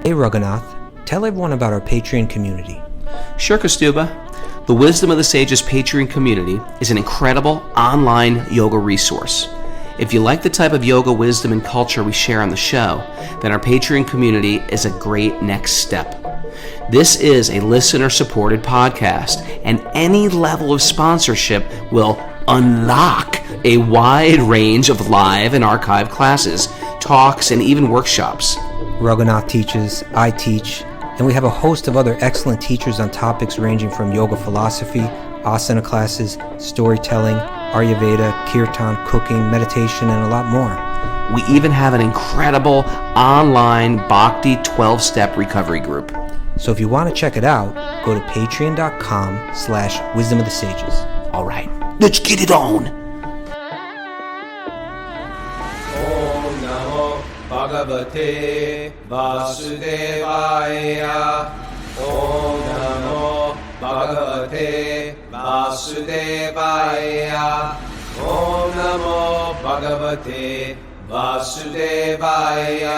Hey Raghunath, tell everyone about our Patreon community. Sure, Kaustubha. The Wisdom of the Sages Patreon community is an incredible online yoga resource. If you like the type of yoga wisdom and culture we share on the show, then our Patreon community is a great next step. This is a listener-supported podcast, and any level of sponsorship will unlock a wide range of live and archived classes, talks, and even workshops. Raghunath teaches, I teach, and we have a host of other excellent teachers on topics ranging from yoga philosophy, asana classes, storytelling, Ayurveda, kirtan, cooking, meditation, and a lot more. We even have an incredible online Bhakti 12-step recovery group. So if you want to check it out, go to patreon.com/wisdom of the sages. All right, let's get it on. Om Namo Bhagavate Vasudevaya. Om Namo Bhagavate Vasudevaya. Om Namo Bhagavate Vasudevaya.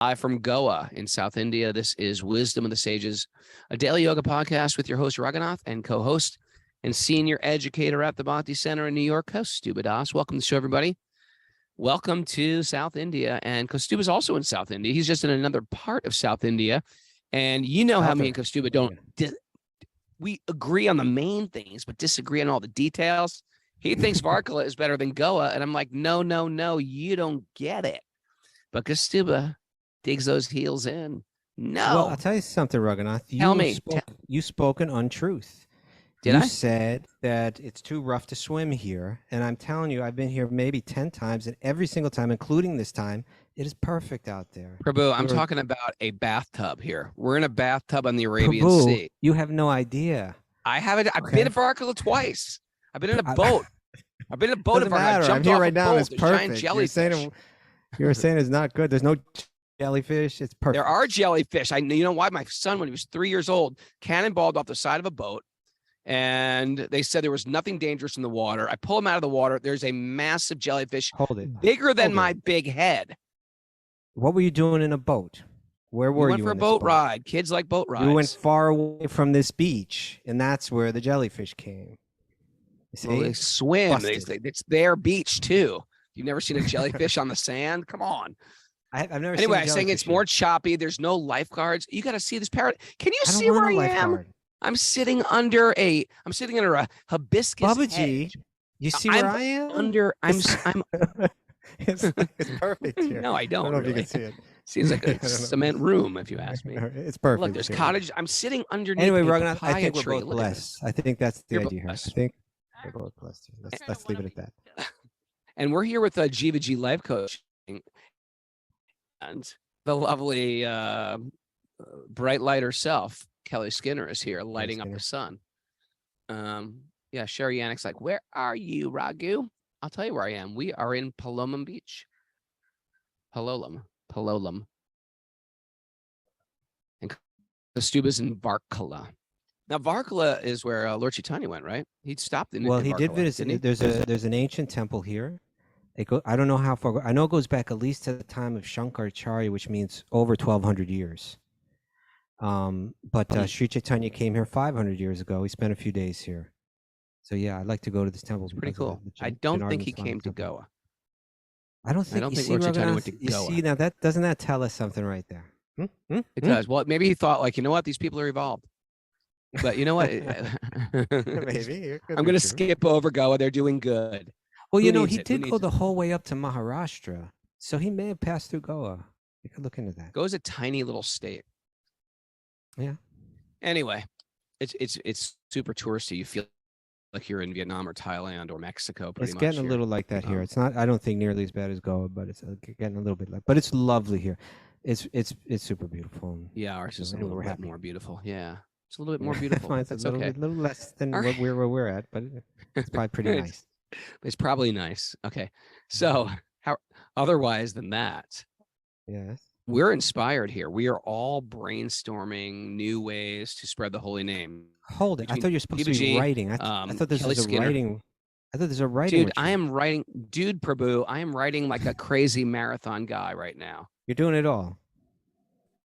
Live from Goa in South India, this is Wisdom of the Sages, a daily yoga podcast with your host Raghunath and co-host and senior educator at the Bhakti Center in New York, Kaustubha. Welcome to the show, everybody. Welcome to South India, and Kaustubha is also in South India. He's just in another part of South India, and you know how me and Kaustubha don't. We agree on the main things, but disagree on all the details. He thinks Varkala is better than Goa, and I'm like, no, you don't get it. But Kaustubha digs those heels in. No. Well, I'll tell you something, Raghunath. You spoke an untruth. You said that it's too rough to swim here, and I'm telling you, I've been here maybe 10 times, and every single time, including this time, it is perfect out there. Prabhu, I'm talking about a bathtub here. We're in a bathtub on the Arabian Prabhu, Sea. You have no idea. I haven't. I've been to Varkala twice. I've been in a boat. I've been in a boat. I'm here right now. It's perfect. You were saying it's not good. There's no jellyfish. It's perfect. There are jellyfish. You know why? My son, when he was 3 years old, cannonballed off the side of a boat, and they said there was nothing dangerous in the water. I pull him out of the water. There's a massive jellyfish, bigger than my big head. What were you doing in a boat? Where were you? We went for a boat ride. Kids like boat rides. You went far away from this beach, and that's where the jellyfish came. Well, they swim. It's their beach too. You've never seen a jellyfish on the sand? Come on. I've never. Anyway, I'm saying it's more choppy. There's no lifeguards. You got to see this parrot. Can you see where I am? I'm sitting under a hibiscus hedge. You see where I am? I'm It's perfect here. No, I don't. I don't know really. if you can see it. Seems like a cement room, if you ask me. It's perfect. Look, there's cottages. I'm sitting underneath. Anyway, Raghunath, I think we're both blessed. I think that's the idea here. I think we're both blessed. Let's leave it at that. And we're here with a Jiva life coach and the lovely bright light herself, Kelly Skinner, is here lighting up the sun. Yeah, Sherry Yannick's like, where are you, Raghu? I'll tell you where I am. We are in Palolem Beach. Palolem. And Kaustubha's in Varkala. Now, Varkala is where Lord Chaitanya went, right? He stopped in Well, he Varkala, did visit. There's an ancient temple here. I don't know how far. I know it goes back at least to the time of Shankaracharya, which means over 1,200 years. But Sri Chaitanya came here 500 years ago. He spent a few days here. So yeah, I'd like to go to this temple. It's pretty cool. I don't think he came to Goa. I don't think Lord Chaitanya went to Goa. You see, now doesn't that tell us something right there? It does. Well, maybe he thought, like, you know what, these people are evolved. But you know what? Maybe I'm going to skip over Goa. They're doing good. Well, you know, he did go the whole way up to Maharashtra, so he may have passed through Goa. You could look into that. Goa's a tiny little state. Yeah. Anyway, it's super touristy. You feel like you're in Vietnam or Thailand or Mexico. It's getting a little like that here. It's not. I don't think nearly as bad as Goa, but it's getting a little bit like. But it's lovely here. It's super beautiful. Yeah, ours is a little bit more beautiful. Yeah, it's a little bit more beautiful. That's okay. A little less than where we're at, but it's probably pretty nice. It's probably nice. Okay, so how otherwise than that? Yes. we're inspired here. We are all brainstorming new ways to spread the holy name. Hold it. I Between thought you were supposed to be PBG, writing. I thought this Kelly was a Skinner. writing. I thought there's a writing. Dude, I am writing. Dude, Prabhu, I am writing like a crazy marathon guy right now. You're doing it all.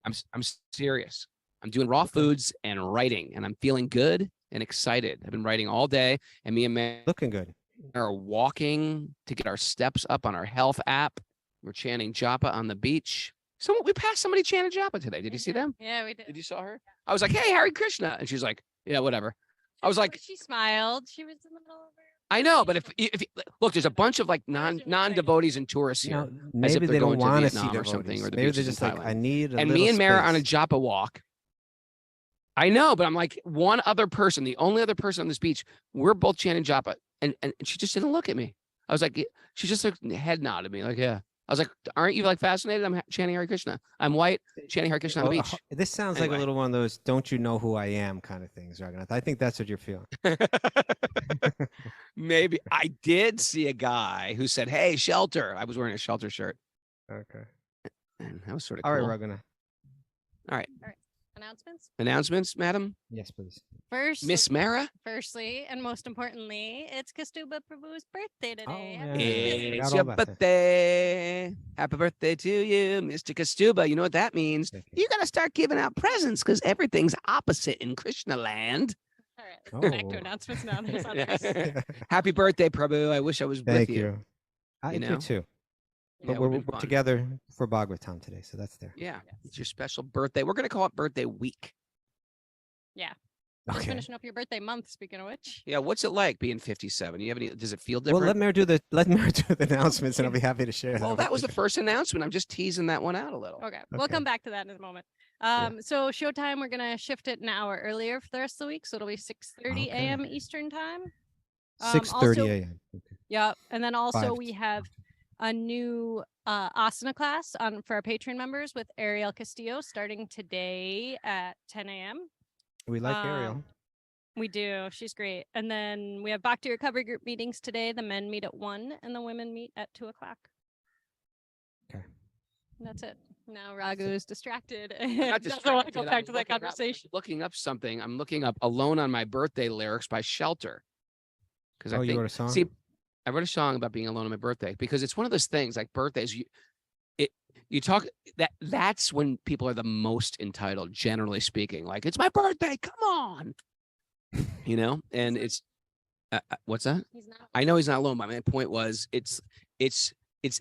I'm serious. I'm doing raw foods and writing, and I'm feeling good and excited. I've been writing all day, and me and Mary Looking good. are walking to get our steps up on our health app. We're chanting japa on the beach. We passed somebody chanting japa today. Did you see them? Yeah, we did. Did you saw her? I was like, "Hey, Hare Krishna," and she's like, "Yeah, whatever." I was like, she smiled. She was in the middle of her. I know, but if look, there's a bunch of like non-devotees and tourists here. Maybe they don't want to see Vietnam or devotees. something, or the Maybe they're beaches in just like, Thailand. I need a And little me and Mara on a space. japa walk. I know, but I'm like one other person, the only other person on this beach. We're both chanting japa, and she just didn't look at me. I was like, she just like head nodded me, like, yeah. I was like, aren't you like fascinated? I'm chanting Hare Krishna. I'm white, chanting Hare Krishna on the beach. This sounds like a little one of those "don't you know who I am" kind of things, Raghunath. I think that's what you're feeling. Maybe I did see a guy who said, "Hey, shelter." I was wearing a shelter shirt. Okay. And that was sort of All cool. right, Raghunath. All right. Announcements? Announcements, madam? Yes, please. First, Miss Mara? firstly, and most importantly, it's Kaustubha Prabhu's birthday today. Oh, Happy yeah. birthday. It's Forgot all your about that. birthday. Happy birthday to you, Mr. Kaustubha. You know what that means? Thank you. You got to start giving out presents because everything's opposite in Krishna land. All right, let's go back to Oh. announcements now. There's others. Happy birthday, Prabhu. I wish I was Thank with you. you. I You do know? too. Yeah, But it we're would've been fun. together for Bhagavatam today, so that's there. Yeah, it's your special birthday. We're going to call it birthday week. Just Okay. finishing up your birthday month, speaking of which. Yeah, what's it like being 57? You have any? Does it feel Well, different? let Mary do the announcements, and I'll be happy to share that. Well, with that was the you. first announcement. I'm just teasing that one out a little. Okay, we'll Okay. come back to that in a moment. So showtime, we're gonna shift it an hour earlier for the rest of the week, so it'll be 6:30 Okay. a.m. Eastern time. 6:30 also- a.m. Okay. Yeah, and then also 5 we to- have a new asana class for our Patreon members with Ariel Castillo starting today at 10 a.m. We like Ariel. We do. She's great. And then we have Bhakti Recovery Group meetings today. The men meet at 1 and the women meet at 2 o'clock. Okay. And that's it. Now Raghu is distracted. I'm and not doesn't want to distracted. go I'm back to that looking up- conversation. looking up something. I'm looking up "Alone on My Birthday" lyrics by Shelter. Because Oh, I you think, wrote a song? see, I wrote a song about being alone on my birthday because it's one of those things like birthdays. You talk that's when people are the most entitled, generally speaking. Like, it's my birthday. Come on, you know. And it's what's that? He's not. I know he's not alone. But my point was, it's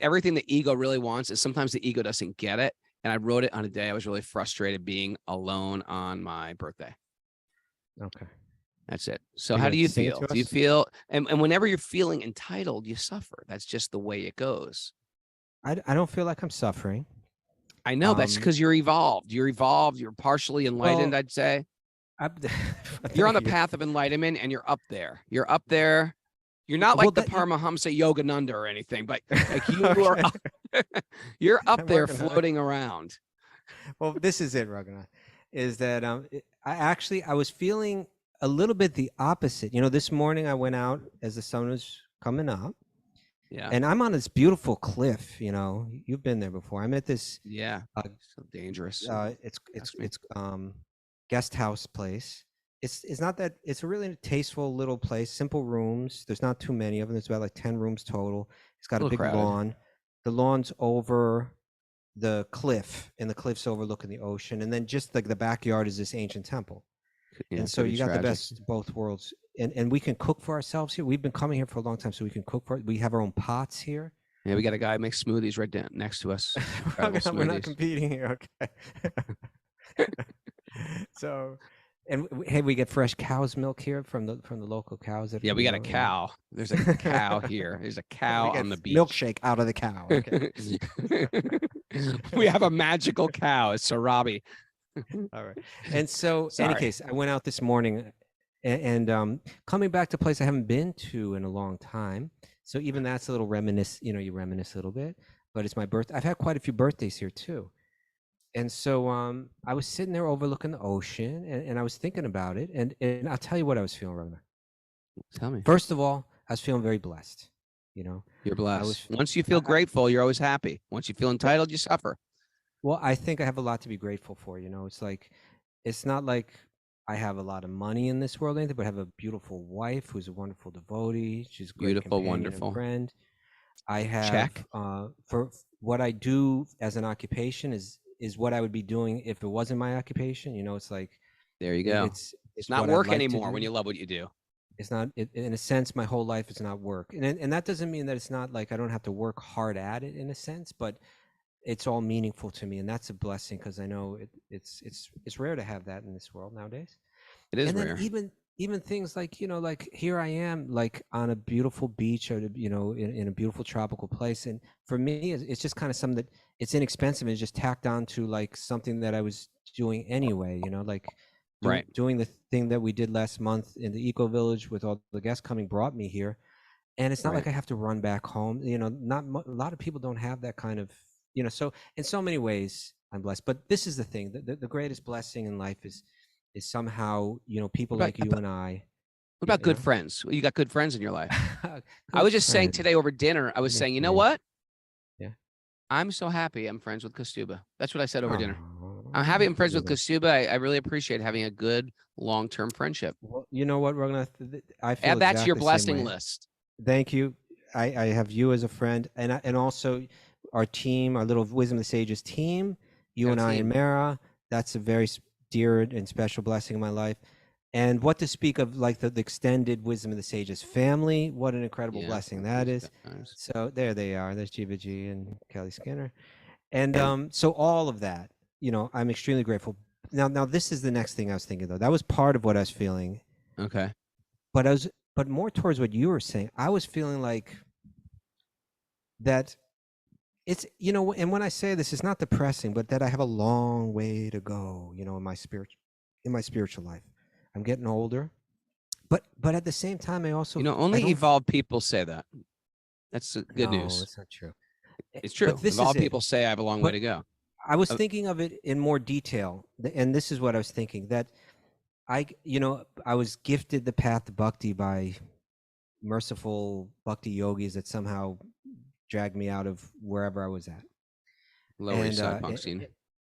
everything the ego really wants, and sometimes the ego doesn't get it. And I wrote it on a day I was really frustrated being alone on my birthday. Okay. That's it. So You how gonna do you sing it feel? to Do you us? feel, and whenever you're feeling entitled, you suffer. That's just the way it goes. I don't feel like I'm suffering. I know that's Um, because you're evolved. You're evolved. You're partially enlightened, Well, I'd say. I'm, You're on the Thank you. path of enlightenment and you're up there. You're up there. You're not like Well, the that- Paramahamsa Yogananda or anything, but like you are Okay. up, you're up I'm there working on it. floating around. Well, this is it, Raghunath. Is that I was feeling a little bit the opposite. You know, this morning I went out as the sun was coming up, Yeah. and I'm on this beautiful cliff. You know, you've been there before. I'm at this. Yeah. Uh, So dangerous. It's Ask me. guest house place. It's not that. It's a really tasteful little place. Simple rooms. There's not too many of them. There's about like 10 rooms total. It's got a Little big crowded. lawn. The lawn's over the cliff, and the cliff's overlooking the ocean. And then just like the backyard is this ancient temple. Yeah, And so could be you got the tragic. best of both worlds. And we can cook for ourselves here. We've been coming here for a long time, so we can cook we have our own pots here. Yeah, we got a guy who makes smoothies right down next to us. Incredible We're not smoothies. competing here, okay? So, and hey, we get fresh cow's milk here from the local cows. That, Yeah, we you got a know, cow. There's a cow here. There's a cow we get on the beach. milkshake out of the cow. Okay. We have a magical cow. It's Sarabi. All right. And so, Sorry. any case, I went out this morning, and coming back to a place I haven't been to in a long time. So even that's a little reminisce. You know, you reminisce a little bit. But it's my birthday. I've had quite a few birthdays here too. And so I was sitting there overlooking the ocean, and I was thinking about it. And I'll tell you what I was feeling, Raghunath. Tell me. First of all, I was feeling very blessed. You know, You're blessed. was- Once you feel I- grateful, you're always happy. Once you feel entitled, you suffer. Well, I think I have a lot to be grateful for. It's not like I have a lot of money in this world or anything, but I have a beautiful wife who's a wonderful devotee. She's a great Beautiful, companion and wonderful. friend. I have Check. for what I do as an occupation is what I would be doing if it wasn't my occupation. It's like There you it, go. it's It's it's not what I'd work like to anymore when do. you love what you do. It's not in a sense my whole life is not work, and that doesn't mean that it's not like I don't have to work hard at it in a sense, but it's all meaningful to me, and that's a blessing because I know it's rare to have that in this world nowadays. It is And then rare. even things like like here I am like on a beautiful beach or in a beautiful tropical place, and for me it's just kind of something that it's inexpensive and it's just tacked on to like something that I was doing anyway, like Right. doing the thing that we did last month in the eco village with all the guests coming brought me here, and it's not Right. like I have to run back home. Not a lot of people don't have that kind of so in so many ways I'm blessed, but this is the thing, the greatest blessing in life is somehow people What like you and I. about good friends? You got good friends in your life. I Good was just saying friend. today over dinner, I was Yeah, saying, you know yeah, what? yeah. I'm so happy I'm friends with Kaustubha. That's what I said over dinner. I'm Oh, happy I'm don't friends do with that. Kaustubha. I really appreciate having a good long-term friendship. Well, you know what, Raghunath? I feel Add that to your exactly the same blessing way. list. Thank you. I have you as a friend, and also our team, our little Wisdom of the Sages team. You Got and a I and team. Mara. That's a very dear and special blessing in my life. And what to speak of, like the extended Wisdom of the Sages family. What an incredible Yeah. blessing that These is. guys. So there they are. There's Jiva G and Kelly Skinner. And so all of that, I'm extremely grateful. Now this is the next thing I was thinking though. That was part of what I was feeling, Okay. but but more towards what you were saying. I was feeling like that it's and when I say this, it's not depressing, but that I have a long way to go, in my spiritual life. I'm getting older, but at the same time, I Only don't. evolved people say that. That's good No, news. it's not true. It's But true. this is Evolved it. people say I have a long way But to go. I was Uh, thinking of it in more detail, and this is what I was thinking, that I was gifted the path to bhakti by merciful bhakti yogis that somehow dragged me out of wherever I was at. Lower East And Side punk scene.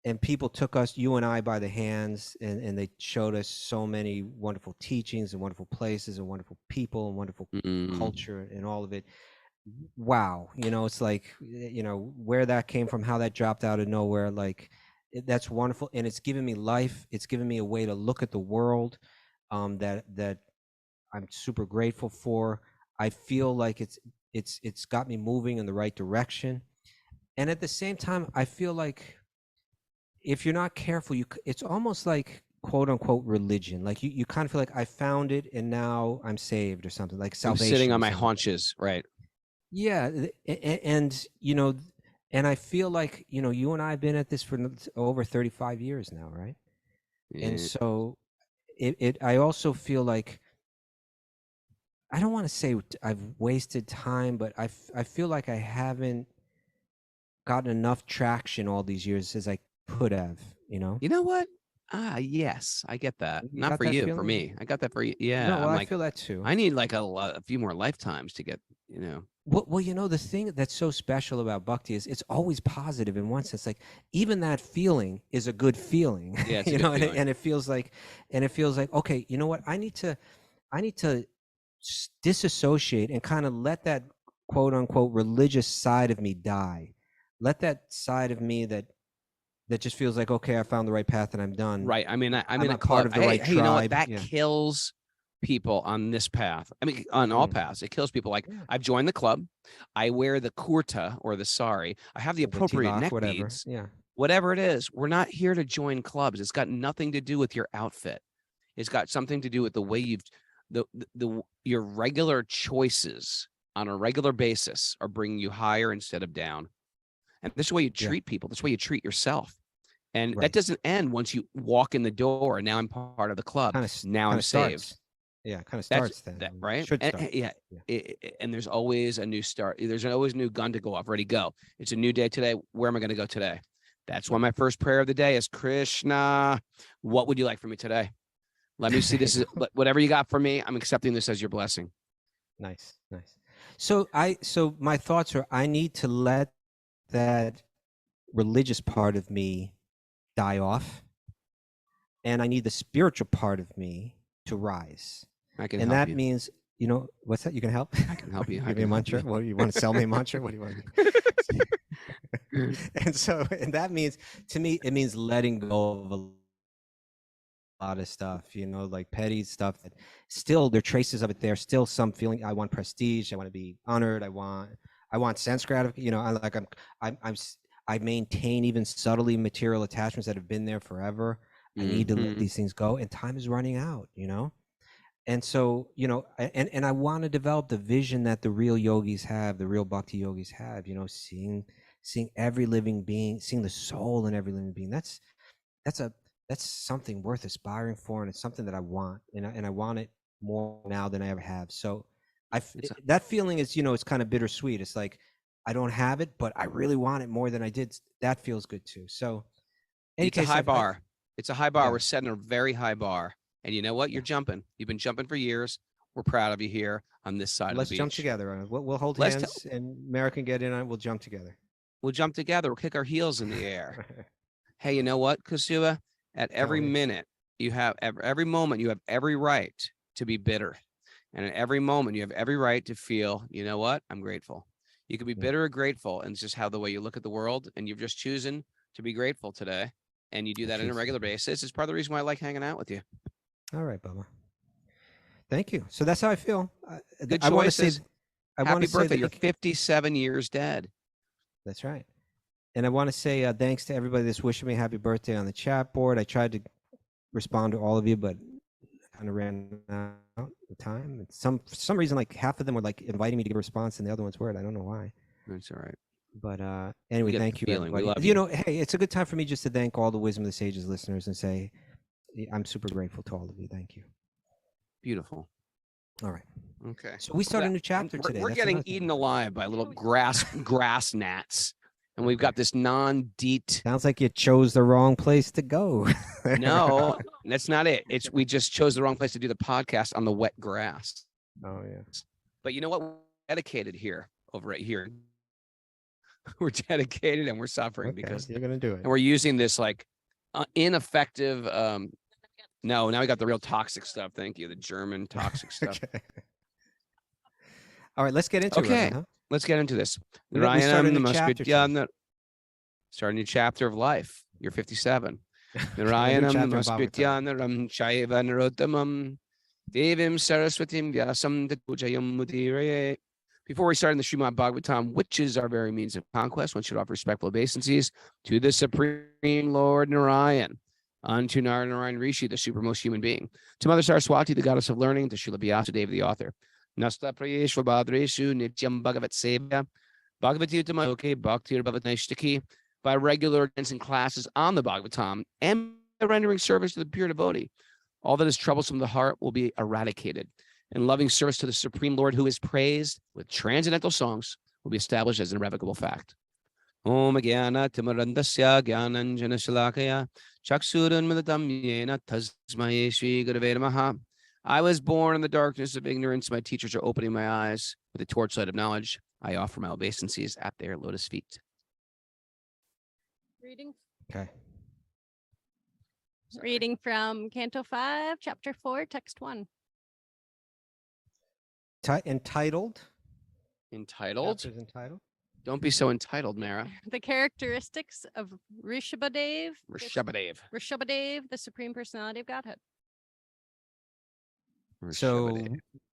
and people took us, you and I, by the hands, and they showed us so many wonderful teachings and wonderful places and wonderful people and wonderful culture and all of it. Wow, it's like where that came from, how that dropped out of nowhere, like that's wonderful, and it's given me life. It's given me a way to look at the world, that I'm super grateful for. I feel like it's got me moving in the right direction, and at the same time, I feel like if you're not careful, it's almost like quote unquote religion. Like you kind of feel like I found it and now I'm saved or something, like I'm sitting salvation on or my something. haunches, right? Yeah, and I feel like you and I have been at this for over 35 years now, right? And Yeah. so I also feel like I don't want to say I've wasted time, but I feel like I haven't gotten enough traction all these years as I could have. You know what? Yes, I get that. You Not got for that you, for feeling? me. I got that for you. No, Yeah, well, I'm I like, feel that too. I need like a few more lifetimes to get. Well, the thing that's so special about bhakti is it's always positive in one sense. Like even that feeling is a good feeling, Yeah, it's a good feeling. and it feels like, okay, you know what? I need to disassociate and kind of let that quote unquote religious side of me die. Let that side of me that just feels like, okay, I found the right path and I'm done. Right. I mean, I'm I'm in a a part club. of the Hey, right hey, you know what? tribe. That Yeah. kills people on this path. I mean, on all paths, it kills people. Like Yeah. I've joined the club. I wear the kurta or the sari. I have the Or the appropriate tilak, neck whatever. beads. Yeah. Whatever it is, we're not here to join clubs. It's got nothing to do with your outfit. It's got something to do with the way your regular choices on a regular basis are bringing you higher instead of down. And this is the way you treat people. This is the way you treat yourself. And that doesn't end once you walk in the door. And now I'm part of the club. Now I'm saved. Starts. Yeah, kind of That's starts then. that, right? Should start. And there's always a new start. There's always a new gun to go off. Ready, go. It's a new day today. Where am I going to go today? That's why my first prayer of the day is, Krishna, what would you like from me today? Let me see this. Whatever you got for me, I'm accepting this as your blessing. Nice. So my thoughts are, I need to let that religious part of me die off, and I need the spiritual part of me to rise. I can And help that you. means, what's that? You can help? I can help you. I Give me a can help mantra. you. What do you want to sell me a mantra? What do you want to and that means, to me, it means letting go of a lot of stuff, like petty stuff that still there are traces of it there, still some feeling. I want prestige, I want to be honored, I want sense gratification. I maintain even subtly material attachments that have been there forever. I need to let these things go, and time is running out, and so, and I want to develop the vision that the real yogis have, the real bhakti yogis have, seeing every living being, seeing the soul in every living being. That's something worth aspiring for, and it's something that I want, and I want it more now than I ever have. So that feeling is, it's kind of bittersweet. It's like I don't have it, but I really want it more than I did. That feels good too. So it's a high bar. It's a high bar. Yeah. We're setting a very high bar. And you know what? You're jumping. You've been jumping for years. We're proud of you here on this side Let's of the beach. jump together. We'll hold hands, and Mara can get in on it. We'll jump together. We'll jump together. We'll kick our heels in the air. Hey, you know what, Kaustubha? At every minute, you have every moment, you have every right to be bitter. And at every moment, you have every right to feel, you know what? I'm grateful. You can be bitter or grateful, and it's just how the way you look at the world, and you've just chosen to be grateful today. And you do that on a regular basis. It's part of the reason why I like hanging out with you. All right, Bubba. Thank you. So that's how I feel. Good choices. I want to say, happy birthday. You're 57 years dead. That's right. And I want to say thanks to everybody that's wishing me happy birthday on the chat board. I tried to respond to all of you, but kind of ran out of time. For some reason, like half of them were like inviting me to give a response, and the other ones weren't. I don't know why. That's all right. But anyway, thank you, everybody. We love you. Hey, it's a good time for me just to thank all the Wisdom of the Sages listeners and say I'm super grateful to all of you. Thank you. Beautiful. All right. Okay. So we start a new chapter today. We're getting eaten alive by little grass gnats. And we've got this non-DEET. Sounds like you chose the wrong place to go. No, that's not it. We just chose the wrong place to do the podcast on the wet grass. Oh, yeah. But you know what? We're dedicated here, over right here. We're dedicated and we're suffering because you're going to do it. And we're using this like ineffective. No, now we got the real toxic stuff. Thank you. The German toxic stuff. Okay. All right, let's get into it. Okay. Huh? Let's get into this. We start a new chapter. Start a new chapter of life. You're 57. Before we start in the Srimad Bhagavatam, which is our very means of conquest, one should offer respectful obeisances to the Supreme Lord Narayan, unto Narayan Rishi, the supermost human being, to Mother Saraswati, the goddess of learning, to Srila Vyasadeva, the author. Nasta Prayeshva Bhadreshu Nityam Bhagavat Sevya Bhagavati Utamayoke Bhaktir Bhavatneshtaki, by regular attendance classes on the Bhagavatam and rendering service to the pure devotee. All that is troublesome to the heart will be eradicated, and loving service to the Supreme Lord, who is praised with transcendental songs, will be established as an irrevocable fact. Om Jnana Timarandasya Jnananjana Shalakaya Chaksuran Milatam Yena Tasmaye Shri Gurave Namaha. I was born in the darkness of ignorance. My teachers are opening my eyes with the torchlight of knowledge. I offer my obeisances at their lotus feet. Reading. Okay. Reading from Canto 5, Chapter 4, Text 1. Entitled? Entitled? Don't be so entitled, Mara. The characteristics of Rishabhadeva. Rishabhadeva, the Supreme Personality of Godhead. So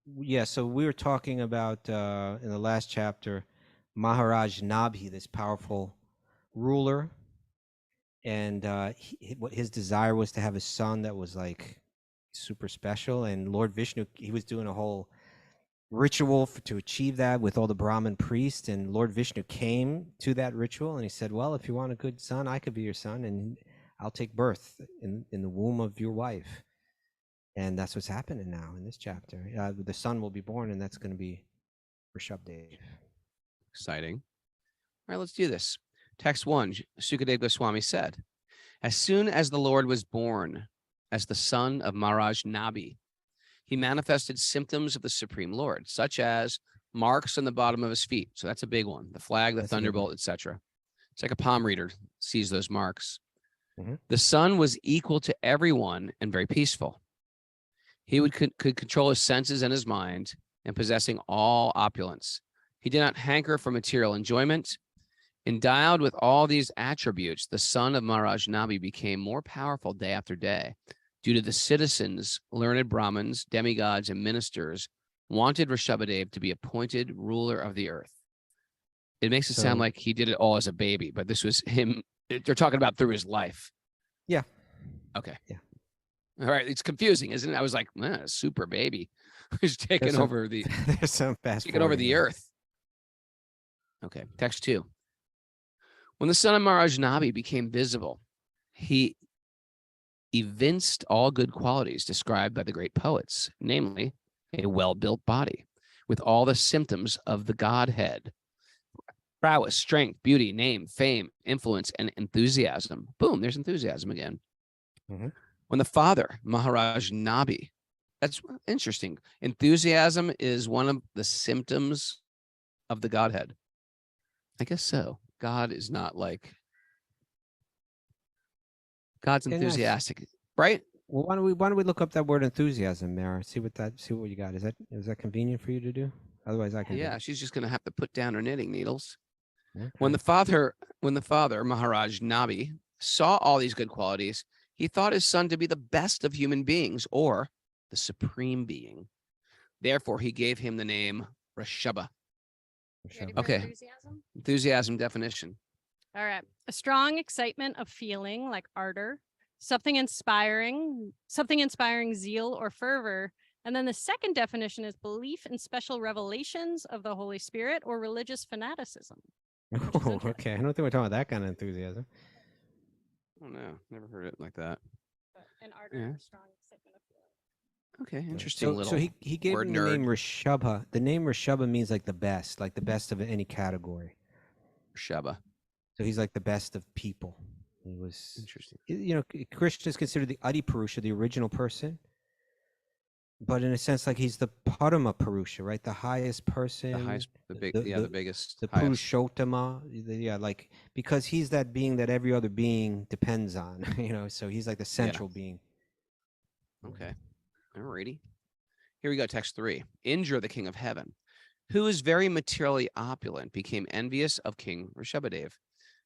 we were talking about in the last chapter, Maharaj Nabhi, this powerful ruler, and what his desire was to have a son that was like super special, and Lord Vishnu, he was doing a whole ritual to achieve that with all the Brahmin priests, and Lord Vishnu came to that ritual and he said, well, if you want a good son, I could be your son, and I'll take birth in the womb of your wife. And that's what's happening now in this chapter. The son will be born, and that's going to be Rishabhadeva. Exciting. All right, let's do this. Text 1, Sukadeva Goswami said, as soon as the Lord was born as the son of Maharaj Nabhi, he manifested symptoms of the Supreme Lord, such as marks on the bottom of his feet. So that's a big one. The flag, the thunderbolt, etc. It's like a palm reader sees those marks. Mhm. The sun was equal to everyone and very peaceful. He could control his senses and his mind, and possessing all opulence. He did not hanker for material enjoyment. Endowed with all these attributes, the son of Maharaj Nabi became more powerful day after day due to the citizens, learned Brahmins, demigods, and ministers wanted Rishabhadeva to be appointed ruler of the earth. It makes it sound So- like he did it all as a baby, but this was him. They're talking about through his life. Yeah. Okay. Yeah. All right. It's confusing, isn't it? I was like, man, a super baby who's taking some- over the There's some fast taking over forwarding the there. earth. Okay. Text 2. When the son of Maharaj Nabi became visible, he evinced all good qualities described by the great poets, namely a well-built body with all the symptoms of the Godhead: prowess, strength, beauty, name, fame, influence, and enthusiasm. Boom, there's enthusiasm again. Mhm. When the father, Maharaj Nabi, that's interesting. Enthusiasm is one of the symptoms of the Godhead. I guess so. God is not like, God's Yeah, nice. enthusiastic, right? Well, why don't we look up that word enthusiasm, Mara? See what you got. Is that convenient for you to do? Otherwise, I can. do Yeah, it. she's just going to have to put down her knitting needles. Okay. When the father, Maharaj Nabi, saw all these good qualities, he thought his son to be the best of human beings, or the supreme being. Therefore, he gave him the name Rishabha. Ready for Okay. enthusiasm? Enthusiasm definition. All right. A strong excitement of feeling, like ardor, something inspiring zeal or fervor. And then the second definition is belief in special revelations of the Holy Spirit or religious fanaticism. is Oh, interesting. okay. I don't think we're talking about that kind of enthusiasm. Oh no, never heard it like that. But an ardor Yeah. and a strong excitement of feeling. Okay, Right. interesting So, little so he gave word him the name nerd. Rishabha. The name Rishabha means like the best of any category. Rishabha. So he's like the best of people. He was, Interesting. Krishna is considered the Adi Purusha, the original person, but in a sense, like he's the Parama Purusha, right? The highest person, The highest, the big, the, yeah, the, the biggest, the highest. Purushottama, yeah, like because he's that being that every other being depends on, so he's like the central being. Okay. Alrighty. Here we go. Text 3. Indra, the king of heaven, who is very materially opulent, became envious of King Rishabhadeva.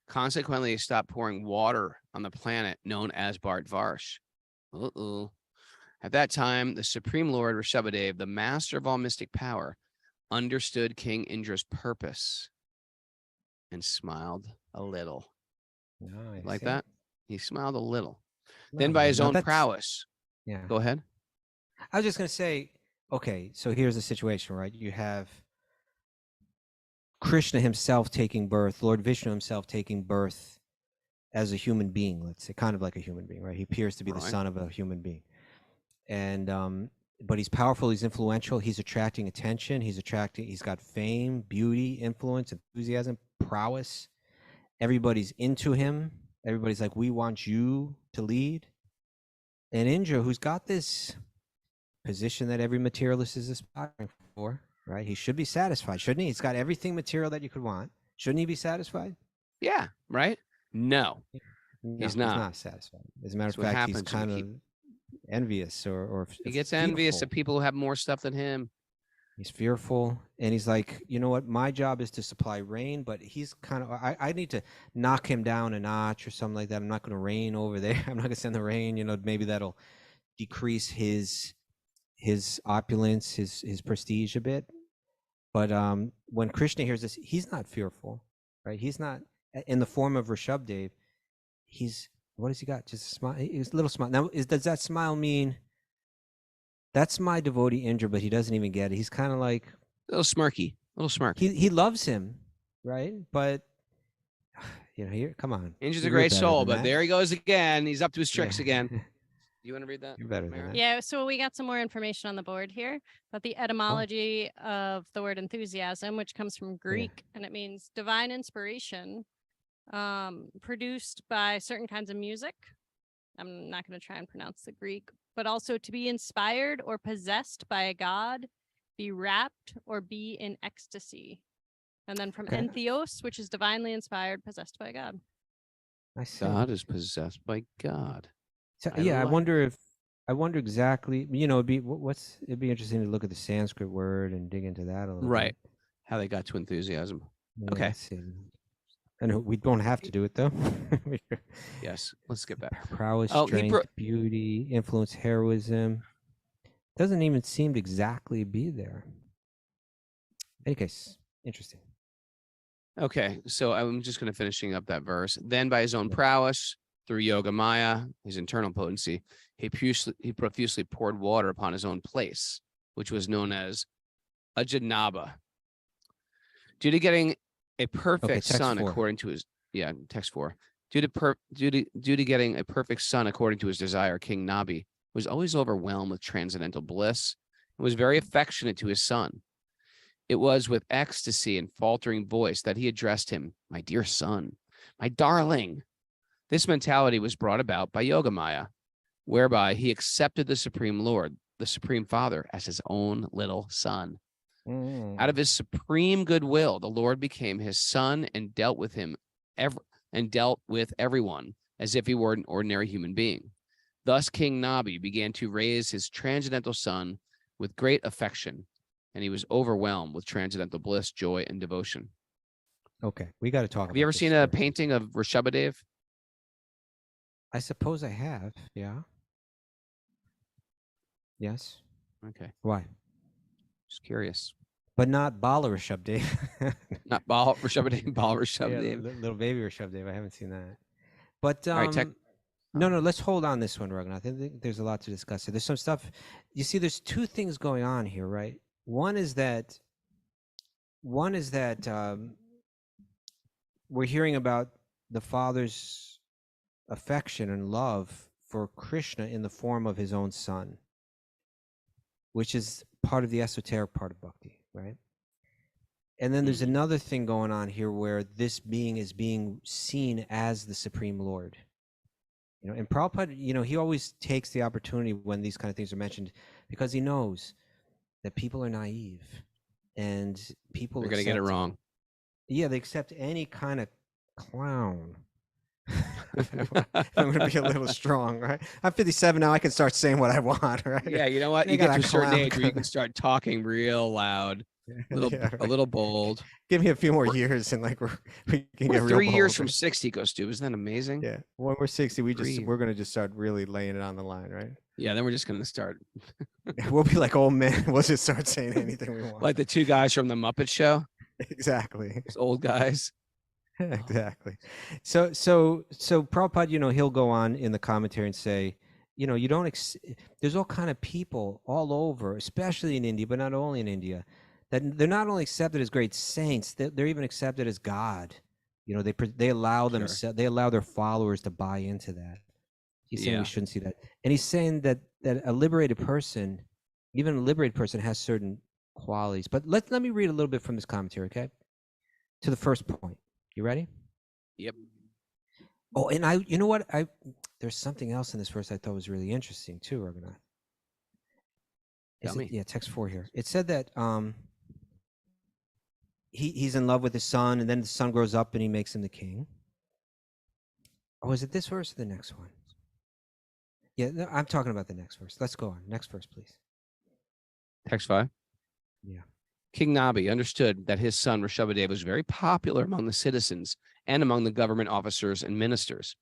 Consequently, he stopped pouring water on the planet known as Bharatvarsh. Uh-oh. At that time, the Supreme Lord Rishabhadeva, the master of all mystic power, understood King Indra's purpose and smiled a little. Oh, I Like see. that? He smiled a little. No, Then, by his now own that's- prowess, Yeah. go ahead. I was just going to say, okay, so here's the situation, right? You have Krishna himself taking birth, Lord Vishnu himself taking birth as a human being, let's say, kind of like a human being, right? He appears to be the Right. son of a human being. And but he's powerful, he's influential, he's attracting attention, he's got fame, beauty, influence, enthusiasm, prowess. Everybody's into him. Everybody's like, we want you to lead. And Indra, who's got this position that every materialist is aspiring for, right? He should be satisfied, shouldn't he? He's got everything material that you could want. Shouldn't he be satisfied? Yeah, right? No, No, he's not. satisfied. As a matter That's of what fact, he's happens when kind you of keep. envious or He gets envious fearful. of people who have more stuff than him. He's fearful, and he's like, you know what? My job is to supply rain, but he's kind of. I need to knock him down a notch or something like that. I'm not going to rain over there. I'm not going to send the rain. Maybe that'll decrease his opulence, his prestige a bit. But when Krishna hears this, he's not fearful, right? He's not in the form of Rishabhdev. He's what has he got? Just a smile. He's a little smile. Now, does that smile mean that's my devotee Indra, but he doesn't even get it? He's kind of like A little smirky, a little smirk. he loves him, right? But here, come on. Indra's a You're great better soul, than but that. there he goes again. He's up to his tricks Yeah. again. You want to read that? You're better than Mara? that. Yeah, so we got some more information on the board here about the etymology of the word enthusiasm, which comes from Greek, and it means divine inspiration produced by certain kinds of music. I'm not going to try and pronounce the Greek, but also to be inspired or possessed by a god, be rapt or be in ecstasy. And then from Okay. entheos, which is divinely inspired, possessed by God. I see. God is possessed by God. So, I yeah, like I wonder exactly. It'd be interesting to look at the Sanskrit word and dig into that a little Right. bit. How they got to enthusiasm. Yeah, Okay. see. And we don't have to do it though. Yes. Let's get back. Prowess, Oh, he strength, bro- beauty, influence, heroism. Doesn't even seem to exactly be there. In any case, interesting. Okay, so I'm just going to finishing up that verse. Then by his own Yeah. prowess, through yoga maya, his internal potency, he profusely poured water upon his own place, which was known as Ajnaba. Due to getting a perfect text son 4. according to his text 4. Due to getting a perfect son according to his desire, King Nabi was always overwhelmed with transcendental bliss and was very affectionate to his son. It was with ecstasy and faltering voice that he addressed him, my dear son, my darling. This mentality was brought about by Yogamaya, whereby he accepted the Supreme Lord, the Supreme Father, as his own little son. Out of his supreme goodwill, the Lord became his son and dealt with everyone as if he were an ordinary human being. Thus, King Nabi began to raise his transcendental son with great affection, and he was overwhelmed with transcendental bliss, joy, and devotion. Okay, we got to talk about Have you ever this seen a first. painting of Rishabhadeva? I suppose I have. Yeah. Yes. Okay, Why? just curious. But not Bala Rishabhdev. Not Bal Rishabhadeva, Bal Yeah, Rishabhadeva. little baby Rishabhdev. I haven't seen that. But All right, no, let's hold on this one, Raghunath. I think there's a lot to discuss here. There's some stuff. You see, there's two things going on here, right? One is that we're hearing about the father's affection and love for Krishna in the form of his own son, which is part of the esoteric part of bhakti, right? And then there's another thing going on here where this being is being seen as the Supreme Lord. And Prabhupada, he always takes the opportunity when these kind of things are mentioned because he knows that people are naive and people They're going to get it wrong. Yeah, they accept any kind of clown. I'm going to be a little strong, right? I'm 57 now. I can start saying what I want, right? Yeah, you know what? They You got get to a a certain clown age where you can start talking real loud, Yeah, right. a little bold. Give me a few more years and we can get We're real 3 years bold. from 60, Kaustubha. Isn't that amazing? Yeah, when we're 60, we're Three. going to just start really laying it on the line, right? Yeah, then we're just going to start We'll be like old men. We'll just start saying anything we want. like the two guys from the Muppet Show. Exactly. Those old guys. Exactly. So Prabhupada, he'll go on in the commentary and say, you don't. There's all kind of people all over, especially in India, but not only in India, that they're not only accepted as great saints, they're even accepted as God. They allow themselves, they allow their followers to buy into that. He's saying we shouldn't see that, and he's saying that a liberated person, even a liberated person, has certain qualities. But let me read a little bit from this commentary, okay? To the first point. You ready? Yep. Oh, and there's something else in this verse I thought was really interesting too, Raghunath. Text 4 here. It said that he's in love with his son, and then the son grows up and he makes him the king. Oh, is it this verse or the next one? Yeah, no, I'm talking about the next verse. Let's go on. Next verse, please. Text 5. Yeah. King Nabi understood that his son Rishabhadeva was very popular among the citizens and among the government officers and ministers.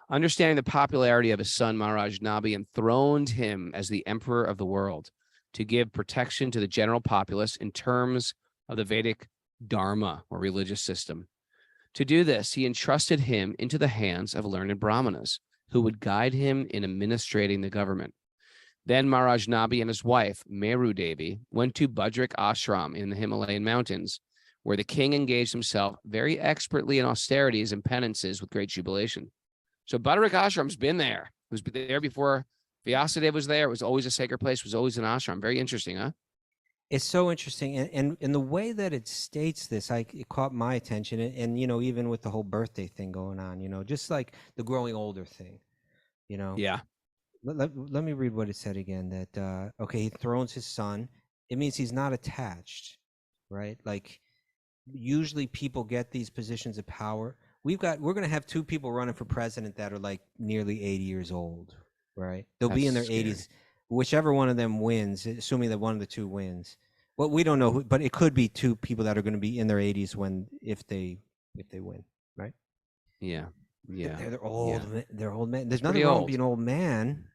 Understanding the popularity of his son, Maharaj Nabi enthroned him as the emperor of the world to give protection to the general populace in terms of the Vedic dharma or religious system. To do this, he entrusted him into the hands of learned brahmanas who would guide him in administrating the government. Then Maharaj Nabi and his wife, Meru Devi, went to Bhadrak Ashram in the Himalayan mountains, where the king engaged himself very expertly in austerities and penances with great jubilation. So Bhadrak Ashram's been there. It was there before Vyasadeva was there. It was always a sacred place. It was always an ashram. Very interesting, huh? It's so interesting, and in the way that it states this, it caught my attention, and even with the whole birthday thing going on, just like the growing older thing, Yeah. Let me read what it said again. That he thrones his son. It means he's not attached, right? Like usually people get these positions of power. We're going to have two people running for president that are like nearly 80 years old, right? They'll be in their That's scary. 80s, whichever one of them wins, assuming that one of the two wins. Well, we don't know, but it could be two people that are going to be in their 80s if they win, right? Yeah. Yeah. They're old. Yeah. They're old men. There's Pretty nothing wrong old. with being an old man,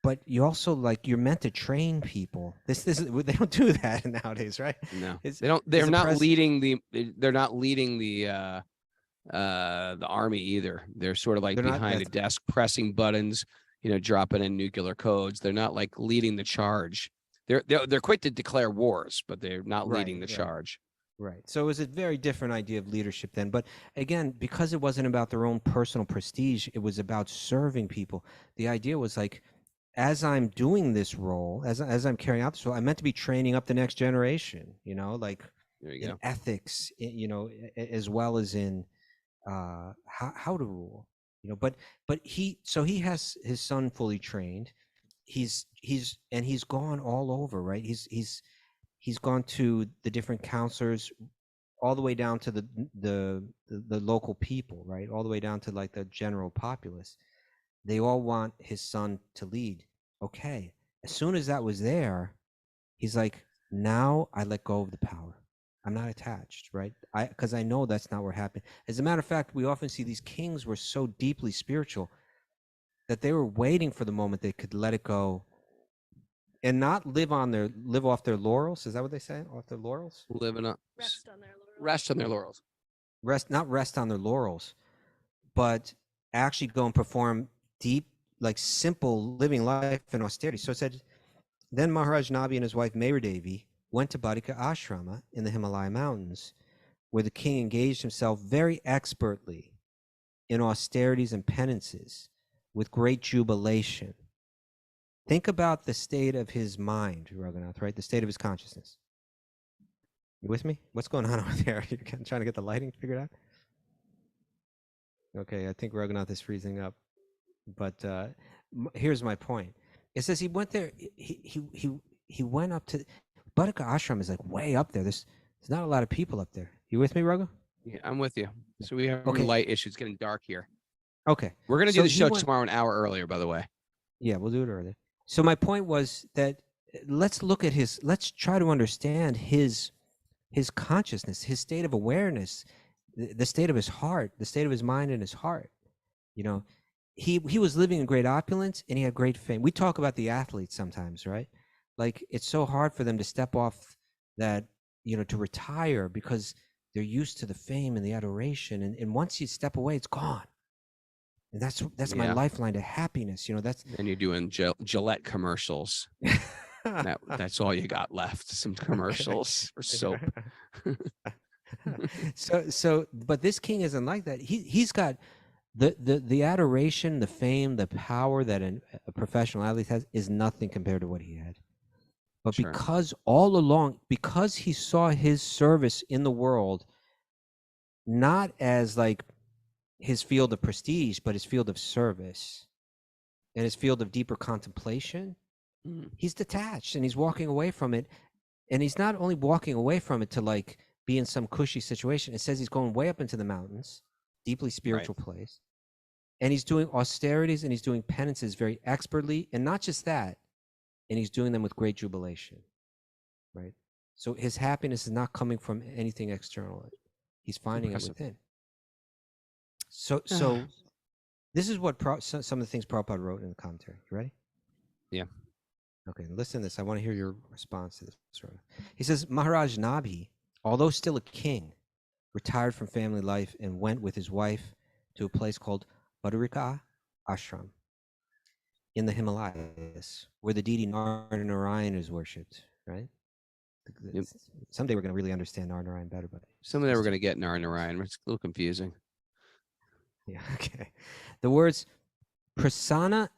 but you also like you're meant to train people. This is they don't do that nowadays, right? No, It's- they don't. it's They're a not pres- leading the. They're not leading the army either. They're sort of like They're not- behind a desk pressing buttons, dropping in nuclear codes. They're not like leading the charge. They're quick to declare wars, but they're not leading the Right. charge. Right. So it was a very different idea of leadership then. But again, because it wasn't about their own personal prestige, it was about serving people. The idea was like, as I'm doing this role, as I'm carrying out this role, I'm meant to be training up the next generation, like There you in go. ethics, as well as in how to rule, but he has his son fully trained. He's gone all over, right? He's gone to the different counselors all the way down to the local people, right? All the way down to like the general populace. They all want his son to lead. Okay. As soon as that was there, he's like, now I let go of the power. I'm not attached, right? Because I know that's not what happened. As a matter of fact, we often see these kings were so deeply spiritual that they were waiting for the moment they could let it go and not live off their laurels. Is that what they say? Off their laurels? Living up, Rest on their laurels. rest on their laurels. Not rest on their laurels, but actually go and perform deep, like simple living life and austerity. So it said, then Maharaj Nabi and his wife Mayuradevi went to Badika Ashrama in the Himalaya mountains, where the king engaged himself very expertly in austerities and penances with great jubilation. Think about the state of his mind, Raghunath, right? The state of his consciousness. You with me? What's going on over there? You're trying to get the lighting figured out? Okay, I think Raghunath is freezing up. But here's my point. It says he went there. He went up to Badika Ashram is like way up there. There's not a lot of people up there. You with me, Raghu? Yeah, I'm with you. So we have Okay. light issues. It's getting dark here. Okay. We're gonna So do the he show went- tomorrow an hour earlier, by the way. Yeah, we'll do it earlier. So my point was that let's try to understand his consciousness, his state of awareness, the state of his heart, the state of his mind and his heart. He was living in great opulence and he had great fame. We talk about the athletes sometimes, right? Like it's so hard for them to step off that, to retire because they're used to the fame and the adoration. And once you step away, it's gone. And that's my Yeah. lifeline to happiness. That's And you're doing Gillette commercials. That's all you got left. Some commercials for soap. But this king isn't like that. He's got the adoration, the fame, the power that a professional athlete has is nothing compared to what he had. But Sure. because all along, because he saw his service in the world not as like his field of prestige, but his field of service and his field of deeper contemplation, he's detached and he's walking away from it. And he's not only walking away from it to like be in some cushy situation. It says he's going way up into the mountains, deeply spiritual place. And he's doing austerities and he's doing penances very expertly. And not just that, and he's doing them with great jubilation, right? So his happiness is not coming from anything external. He's finding it within. So this is what some of the things Prabhupada wrote in the commentary. You ready? Yeah. Okay, listen to this. I want to hear your response to this. He says, Maharaj Nabi, although still a king, retired from family life and went with his wife to a place called Badrika Ashram in the Himalayas, where the deity Narayana is worshipped, right? Yep. Someday we're going to really understand Narayana better, but Someday we're going to get Narayan. It's a little confusing. yeah, okay. The words prasana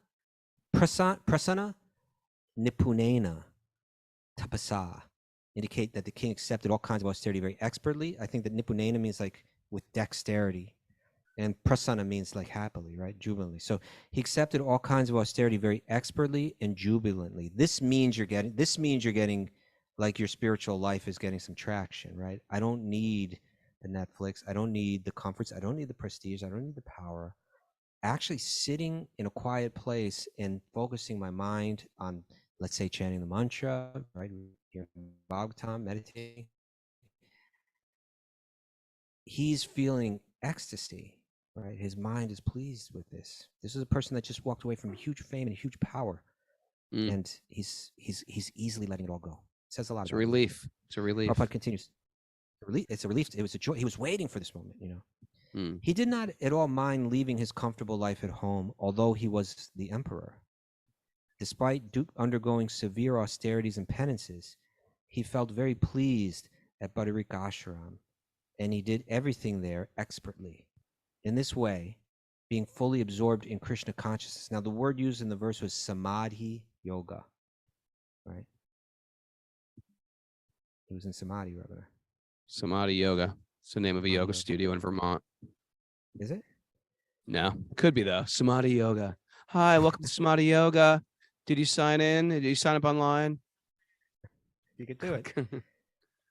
nipunena tapasa indicate that the king accepted all kinds of austerity very expertly. I think that nipunena means like with dexterity, and prasanna means like happily, right? Jubilantly. So he accepted all kinds of austerity very expertly and jubilantly. This means you're getting like your spiritual life is getting some traction, right? I don't need the Netflix. I don't need the comforts. I don't need the prestige. I don't need the power. Actually sitting in a quiet place and focusing my mind on, let's say, chanting the mantra, right? Hearing Bhagavatam, meditating. He's feeling ecstasy, right? His mind is pleased with this. This is a person that just walked away from huge fame and huge power, and he's easily letting it all go. It says a lot It's a about him. relief. It's a relief. Prabhupada continues. It's a relief. It was a joy. He was waiting for this moment, He did not at all mind leaving his comfortable life at home, although he was the emperor. Despite undergoing severe austerities and penances, he felt very pleased at Badarik Ashram, and he did everything there expertly. In this way, being fully absorbed in Krishna consciousness. Now, the word used in the verse was samadhi yoga, right? He was in samadhi, rather. Samadhi yoga. It's the name of a yoga studio in Vermont. Is it? No, could be though. Samadhi yoga. Hi, welcome to Samadhi yoga. Did you sign in? Did you sign up online? You could do it.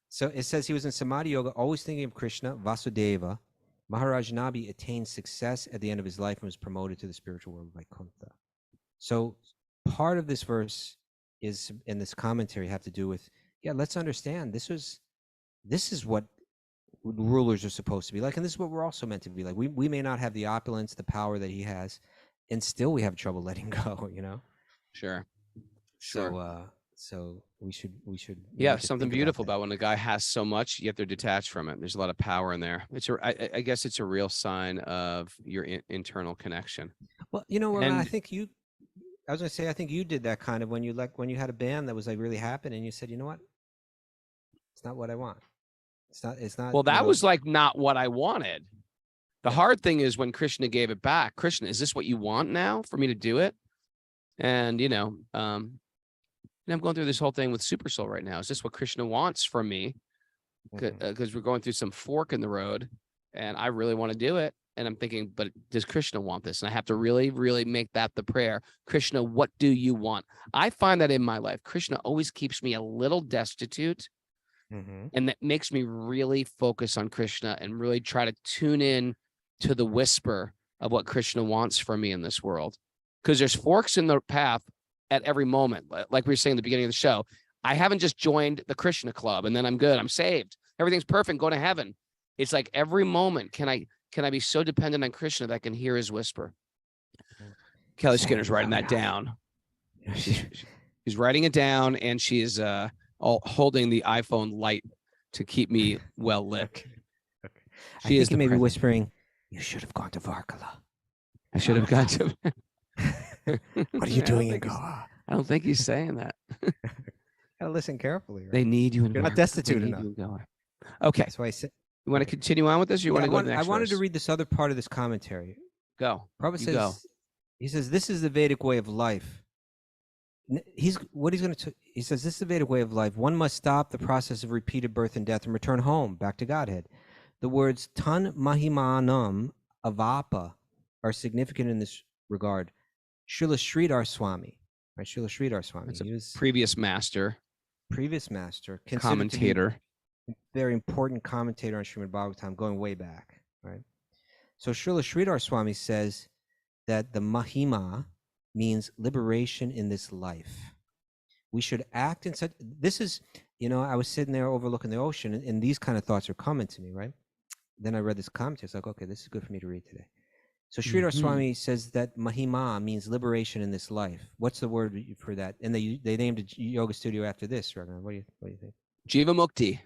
So it says he was in samadhi yoga, always thinking of Krishna, Vasudeva. Maharaj Nabi attained success at the end of his life and was promoted to the spiritual world by Kunta. So part of this verse is, in this commentary, have to do with, let's understand this is what rulers are supposed to be like, and this is what we're also meant to be like. We may not have the opulence, the power that he has, and still we have trouble letting go, Sure. So we should something beautiful about when a guy has so much yet they're detached from it. There's a lot of power in there. I guess it's a real sign of your internal connection. Well, Roman, I think I think you did that kind of when you had a band that was like really happening, and you said, you know what, it's not what I want. It's not. Well, that was like not what I wanted. The hard thing is when Krishna gave it back. Krishna, is this what you want now for me to do it? And I'm going through this whole thing with Super Soul right now. Is this what Krishna wants from me? Because we're going through some fork in the road, and I really want to do it. And I'm thinking, but does Krishna want this? And I have to really, really make that the prayer. Krishna, what do you want? I find that in my life, Krishna always keeps me a little destitute. And that makes me really focus on Krishna and really try to tune in to the whisper of what Krishna wants from me in this world. Because there's forks in the path at every moment. Like we were saying at the beginning of the show, I haven't just joined the Krishna club and then I'm good. I'm saved. Everything's perfect. Go to heaven. It's like every moment, can I be so dependent on Krishna that I can hear his whisper? Kelly Skinner's writing that down. She's writing it down, and she's holding the iPhone light to keep me well lit. Okay. I think you may be whispering, you should have gone to Varkala. I should have gone to... What are you doing in Goa? I don't think he's saying that. Gotta listen carefully. Right? They need you in You're not destitute enough. Okay. That's why I said. You want to continue on with this? Or you want to go to the next I wanted to verse? read this other part of this commentary. Go. Prabhupada says, he says, this is the Vedic way of life. He says, this is the Vedic way of life. One must stop the process of repeated birth and death and return home, back to Godhead. The words tan mahimanam avapa are significant in this regard. Srila Sridhar Swami, right? Srila Sridhar Swami. That's He was previous master, commentator, very important commentator on Srimad Bhagavatam, going way back, right? So Srila Sridhar Swami says that the Mahima means liberation in this life. We should act in such. This is, I was sitting there overlooking the ocean, and these kind of thoughts are coming to me, right? Then I read this commentary. It's like, okay, this is good for me to read today. So Sridhar Swami says that Mahima means liberation in this life. What's the word for that? And they named a yoga studio after this, right? What do you think? Jiva Mukti.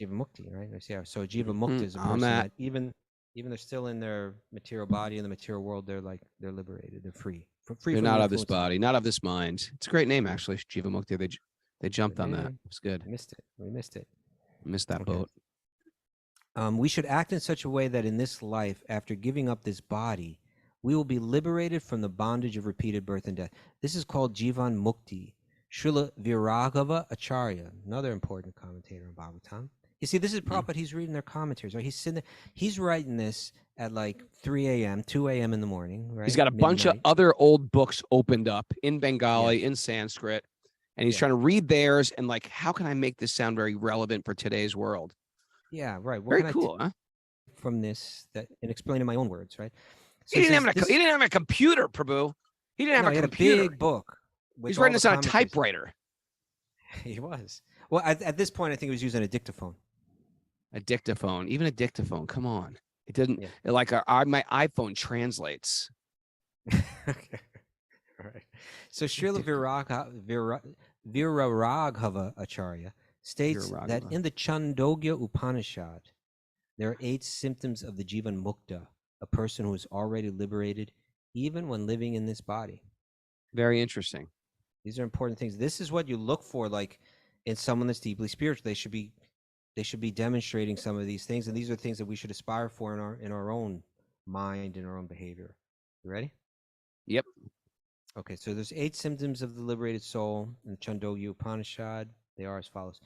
Jiva Mukti, right? Yeah. So Jiva Mukti is a person that even they're still in their material body in the material world, they're liberated, they're free. They're not of this body, not of this mind. It's a great name, actually, Jiva Mukti. They jumped on that. It's good. We missed it. Missed that boat. We should act in such a way that in this life, after giving up this body, we will be liberated from the bondage of repeated birth and death. This is called Jivan Mukti. Srila Viraghava Acharya, another important commentator on Bhagavatam. You see, this is Prabhupada. He's reading their commentaries, right? He's sitting there. He's writing this at like 3 a.m., 2 a.m. in the morning, right? He's got a bunch of other old books opened up in Bengali, in Sanskrit. And he's Yeah. trying to read theirs and like, how can I make this sound very relevant for today's world? Yeah, right. What Very can I cool, huh? take from this that and explain in my own words, right? So He it didn't says have this, he didn't have a computer, Prabhu. He didn't have no, a he had a computer. big book. He's With writing all this the on a commentaries. typewriter. He was. Well, at this point, I think he was using a dictaphone. A dictaphone, even a dictaphone. Come on, it didn't Yeah. like my iPhone translates. Okay. All right. So Srila Viraraghava Acharya states that Viraraghava. in the Chandogya Upanishad, there are 8 symptoms of the Jivan Mukta, a person who is already liberated, even when living in this body. Very interesting. These are important things. This is what you look for, like in someone that's deeply spiritual. They should be demonstrating some of these things, and these are things that we should aspire for in our own mind, in our own behavior. You ready? Yep. Okay, so there's 8 symptoms of the liberated soul in Chandogya Upanishad. They are as follows.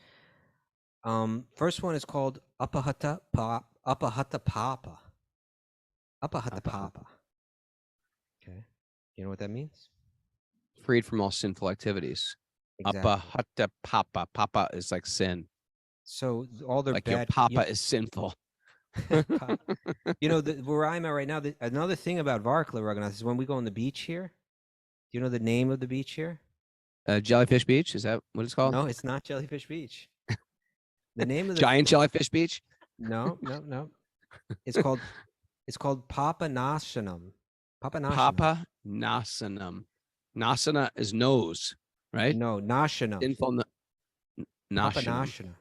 First one is called apahata papa. Apahata papa. Okay, you know what that means? Freed from all sinful activities. Exactly. Apahata papa. Papa is like sin. So all their Like your bad. papa is sinful. You know, where I'm at right now, another thing about Varkala, Raghunath, is when we go on the beach here. Do you know the name of the beach here? Jellyfish Beach, is that what it's called? No, it's not Jellyfish Beach. The name of the Giant Jellyfish Beach. No. It's called Papanashanam. Papa Nasanam. Nasana is nose, right? No, Nashanam. Sinful Nashanam. Papanashana.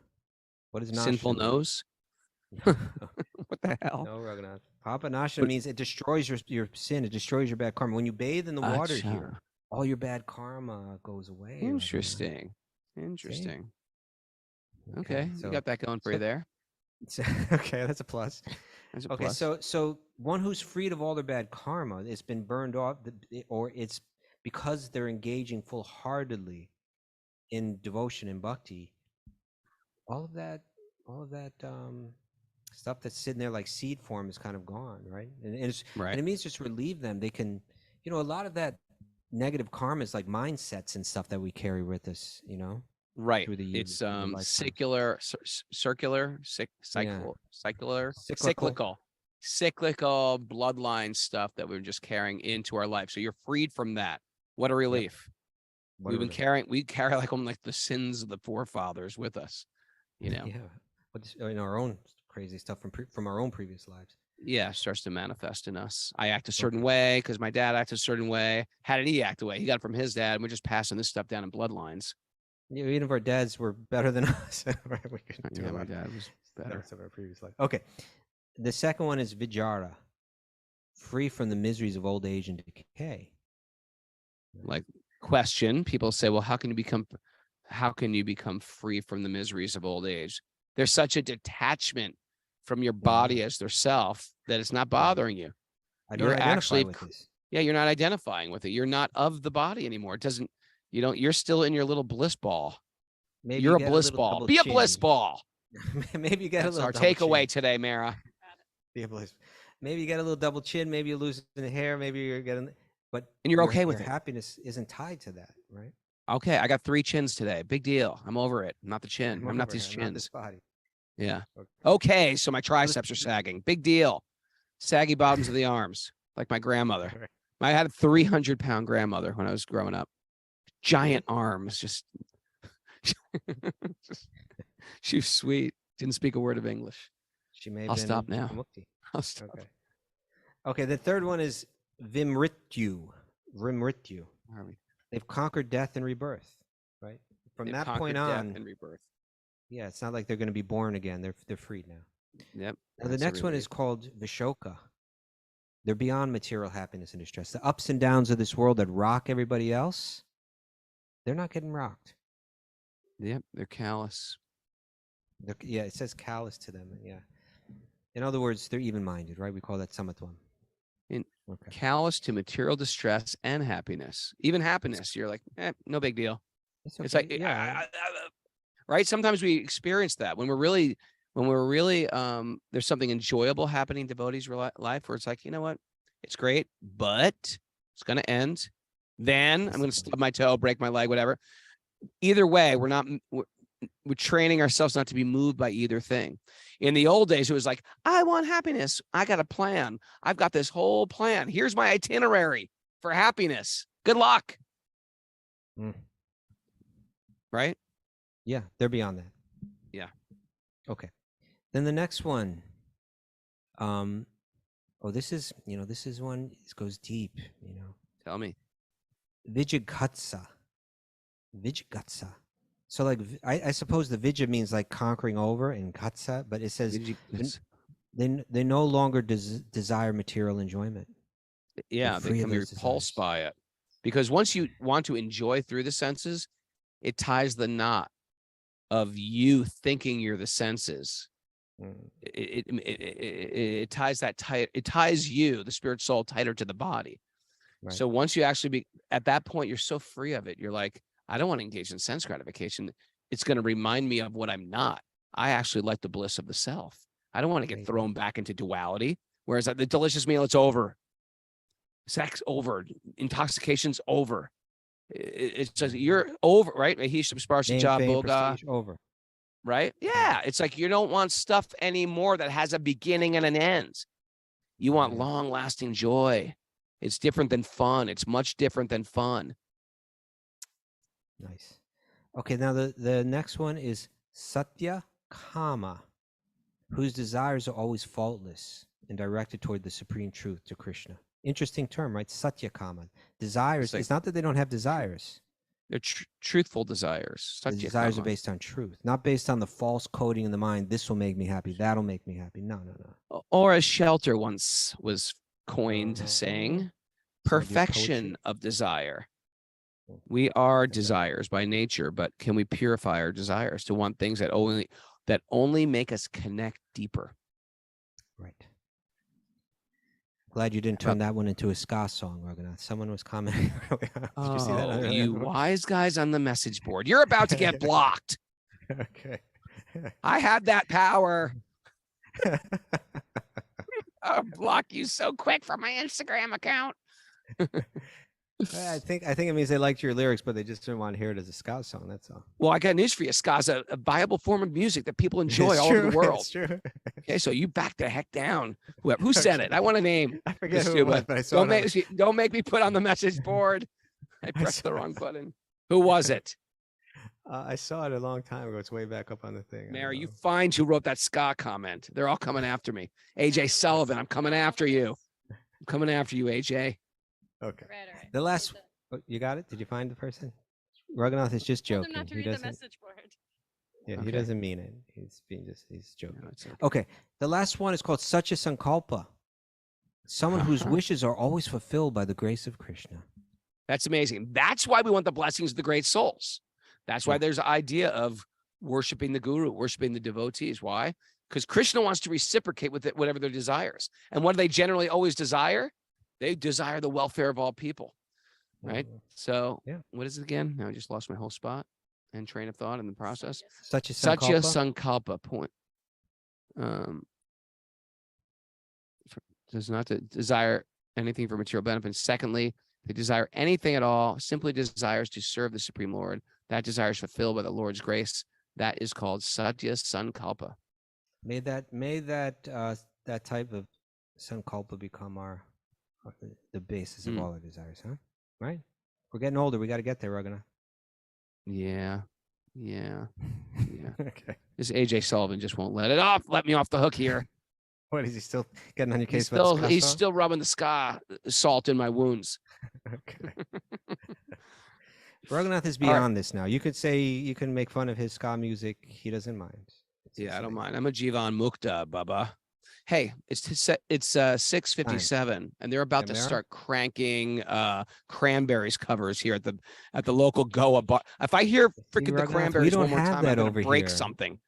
What is Nashanam? Sinful nose. What the hell? No, Raghunath. Papanashana means it destroys your sin. It destroys your bad karma. When you bathe in the water here, all your bad karma goes away. Interesting. Interesting. Okay, so you got that going for you there. Okay, that's a plus. That's a Okay, plus. so one who's freed of all their bad karma, it's been burned off, or it's because they're engaging full-heartedly in devotion and bhakti. All of that stuff that's sitting there like seed form is kind of gone, right? And it means just relieve them. They can, a lot of that negative karma is like mindsets and stuff that we carry with us, Right. through the years, It's through the lifetime. cyclical bloodline stuff that we're just carrying into our life. So you're freed from that. What a relief. Yep. We carry like the sins of the forefathers with us, Yeah, in our own crazy stuff from our own previous lives. Yeah, starts to manifest in us. I act a certain way because my dad acted a certain way. How did he act away? He got it from his dad. And we're just passing this stuff down in bloodlines. Yeah, even if our dads were better than us, right? We couldn't do my dad was better. Of our previous life. Okay, the second one is Vijara, free from the miseries of old age and decay. Like question, people say, well, how can you become free from the miseries of old age? There's such a detachment from your body as their self that it's not bothering you. You're actually with this. Yeah, you're not identifying with it. You're not of the body anymore. It doesn't. You're still in your little bliss ball. Maybe you're a bliss ball. Be a bliss ball. Maybe you get That's a little. our takeaway today, Mara. Be a bliss. Maybe you get a little double chin. Maybe you're losing the hair. Maybe you're getting. But you're okay with your it. Happiness isn't tied to that, right? Okay, I got 3 chins today. Big deal. I'm over it. I'm not the chin. I'm not these chins. Not this body. Yeah. Okay, so my triceps are sagging. Big deal. Saggy bottoms of the arms, like my grandmother. I had a 300-pound grandmother when I was growing up. Giant arms, just she was sweet. Didn't speak a word of English. She may. I'll stop now. I'll stop. Okay. The third one is Vimrityu. They've conquered death and rebirth. Right. From that point on. Death and rebirth. Yeah, it's not like they're going to be born again. They're freed now. Yep. Now the next one is called Vishoka. They're beyond material happiness and distress. The ups and downs of this world that rock everybody else, they're not getting rocked. Yep, they're callous. It says callous to them. Yeah. In other words, they're even-minded, right? We call that samatvam. Callous to material distress and happiness. Even happiness, you're like, no big deal. It's like, right? Sometimes we experience that when we're really, there's something enjoyable happening in devotees' life where it's like, you know what? It's great, but it's going to end. Then I'm going to stub my toe, break my leg, whatever. either way, we're training ourselves not to be moved by either thing. In the old days, it was like, I want happiness. I got a plan. I've got this whole plan. Here's my itinerary for happiness. Good luck. Right? Yeah, they're beyond that. Yeah. Okay. Then the next one. This is one, this goes deep, Tell me. Vijagatsa. So like, I suppose the Vijja means like conquering over, and Gatsa, but it says they no longer desire material enjoyment. Yeah, they can be repulsed by it. Because once you want to enjoy through the senses, it ties the knot of you thinking you're the senses. It ties that tight. It ties you, the spirit soul, tighter to the body. Right. So once you actually be at that point, you're so free of it. You're like, I don't want to engage in sense gratification. It's going to remind me of what I'm not. I actually like the bliss of the self. I don't want to get thrown back into duality. Whereas the delicious meal, it's over. Sex over. Intoxication's over. It's just you're over, right? Over. Right? Yeah. It's like you don't want stuff anymore that has a beginning and an end. You want long-lasting joy. It's different than fun. It's much different than fun. Nice. Okay, now the next one is Satya Kama, whose desires are always faultless and directed toward the supreme truth, to Krishna. Interesting term, right? Satya Kama. Desires. It's not that they don't have desires. They're truthful desires. The desires are based on truth, not based on the false coding in the mind. This will make me happy. That'll make me happy. No. Or as Shelter once was coined, saying, perfection of desire. We are desires by nature, but can we purify our desires to want things that only make us connect deeper? Right. Glad you didn't turn that one into a ska song, Raghunath. Someone was commenting. Did you see that? You wise guys on the message board. You're about to get blocked. Okay. I have that power. I'll block you so quick from my Instagram account. I think it means they liked your lyrics, but they just didn't want to hear it as a ska song. That's all. Well, I got news for you. Ska's a viable form of music that people enjoy all over the world. It's true. Okay, so you back the heck down. Who said it? I want a name. I forget who it was, but I saw don't make me put on the message board. I pressed the wrong button. Who was it? I saw it a long time ago. It's way back up on the thing. Mary, you find who wrote that ska comment. They're all coming after me. AJ Sullivan, I'm coming after you. I'm coming after you, AJ. Okay. Right. The last, you got it? Did you find the person? Raghunath is just joking. Not to read the message board. Yeah, okay. He doesn't mean it. He's joking. No, okay. The last one is called Satya Sankalpa. Someone whose wishes are always fulfilled by the grace of Krishna. That's amazing. That's why we want the blessings of the great souls. That's why there's an idea of worshiping the guru, worshiping the devotees. Why? Because Krishna wants to reciprocate with it, whatever their desires. And what do they generally always desire? They desire the welfare of all people, right? So what is it again? Now I just lost my whole spot and train of thought in the process. Satya Sankalpa point. Does not desire anything for material benefits. Secondly, they desire anything at all, simply desires to serve the Supreme Lord. That desire is fulfilled by the Lord's grace. That is called Satya Sankalpa. May that type of Sankalpa become the basis of all our desires, huh? Right? We're getting older. We got to get there, Raghunath. Yeah. Okay. This AJ Sullivan just won't let me off the hook here. What is he still getting on your case? He's still rubbing the ska salt in my wounds. Okay. Raghunath is beyond this now. You can make fun of his ska music. He doesn't mind. I don't mind. I'm a Jivan Mukta, Baba. Hey, it's 6:57, and they're about to start cranking Cranberries covers here at the local Goa bar. If I hear freaking the Cranberries one more time, I'm gonna break something.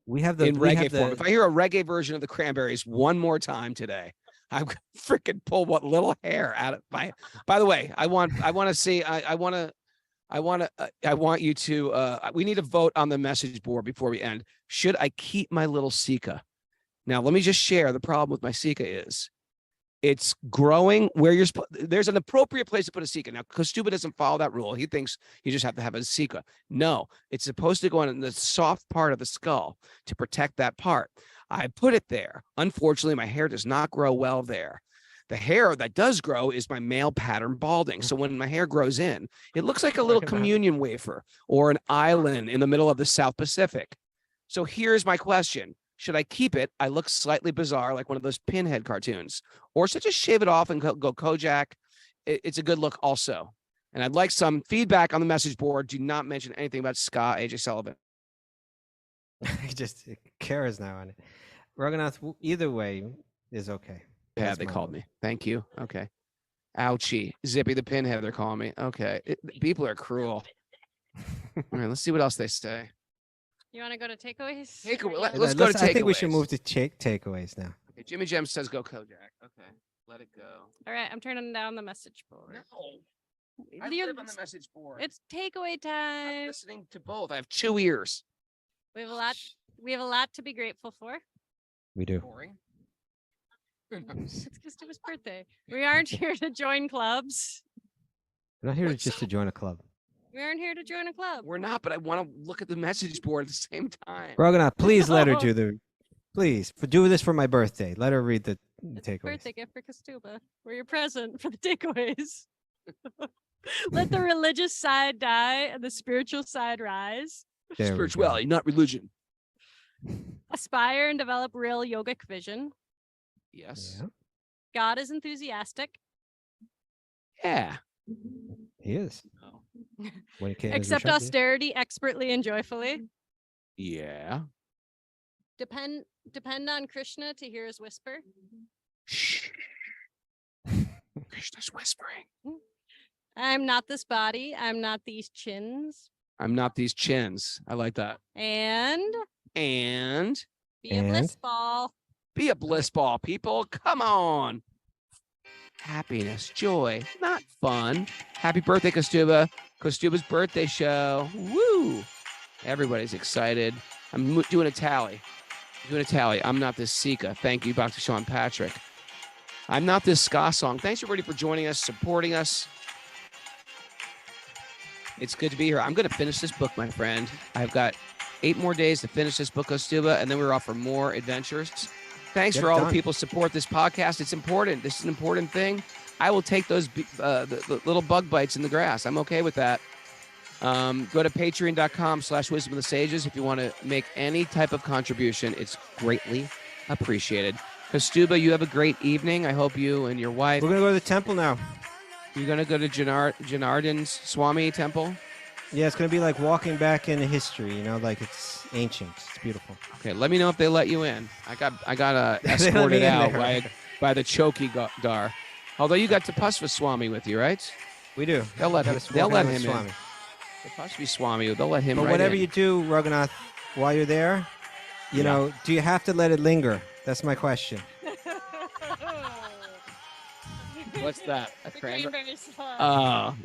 We have the reggae form. If I hear a reggae version of the Cranberries one more time today, I'm gonna freaking pull what little hair out of my. By the way, I want you to. We need to vote on the message board before we end. Should I keep my little Sika? Now, let me just share the problem with my Sika is It's growing where you're there's an appropriate place to put a sika. Now, Kaustubha doesn't follow that rule. He thinks you just have to have a sika. No, it's supposed to go in the soft part of the skull to protect that part. I put it there. Unfortunately, my hair does not grow well there. The hair that does grow is my male pattern balding. So when my hair grows in, it looks like a little communion wafer or an island in the middle of the South Pacific. So here's my question. Should I keep it? I look slightly bizarre, like one of those pinhead cartoons. Or should I just shave it off and go Kojak? It's a good look also. And I'd like some feedback on the message board. Do not mention anything about ska, AJ Sullivan. Just Kara's now on it. Raghunath, either way is okay. Yeah, they called me. Thank you. Okay. Ouchie. Zippy the pinhead, they're calling me. Okay. People are cruel. All right, let's see what else they say. You want to go to takeaways? Let's go to takeaways. I think we should move to takeaways now. Okay, Jimmy Gem says go Kojak. Okay, let it go. All right, I'm turning down the message board. No, I live on the message board. It's takeaway I'm time. listening to both. I have 2 ears. We have a lot. We have a lot to be grateful for. We do. Boring. It's Kaustubha's birthday. We aren't here to join clubs. We're not here just to join a club. We aren't here to join a club. We're not, but I want to look at the message board at the same time. Raghunath, please let her do the. Please do this for my birthday. Let her read the takeaways. Birthday gift for Kaustubha. We're your present for the takeaways. Let the religious side die and the spiritual side rise. There we go. Spirituality, not religion. Aspire and develop real yogic vision. Yes. Yeah, God is enthusiastic. Yeah. he is. Oh. When it came to Accept Rishabhadeva. austerity expertly and joyfully. Yeah. Depend on Krishna to hear his whisper. Shh. Krishna's whispering. I'm not this body. I'm not these chins. I'm not these chins. I like that. And be a And? bliss ball. Be a bliss ball, people. Come on. Happiness, joy, not fun. Happy birthday, Kaustubha. Kaustubha's birthday show. Woo. Everybody's excited. I'm doing a tally. I'm not this Sika. Thank you, Dr. Sean Patrick. I'm not this ska song. Thanks, everybody, for joining us, supporting us. It's good to be here. I'm going to finish this book, my friend. I've got 8 more days to finish this book, Kaustubha, and then we're off for more adventures. Thanks Get for it all done. the people who support this podcast. It's important. This is an important thing. I will take those the little bug bites in the grass. I'm okay with that. Go to patreon.com/wisdom of the sages if you want to make any type of contribution. It's greatly appreciated. Kaustubha, you have a great evening. I hope you and your wife. We're gonna go to the temple now. You're going to go to Janardhan's Swami temple? Yeah, it's gonna be like walking back into history. You know, like it's ancient. It's beautiful. Okay, let me know if they let you in. I got They let me escorted in out there. by the Chokidar. Although you got Tapasva Swami with you, right? We do. They'll let Gotta him. They'll walk let out with him in. Swami. Tapasva Swami. They'll let him. But right whatever in. you do, Raghunath, while you're there, you Yeah. know, do you have to let it linger? That's my question. What's that? A The cranberry? cranberry sauce. Oh,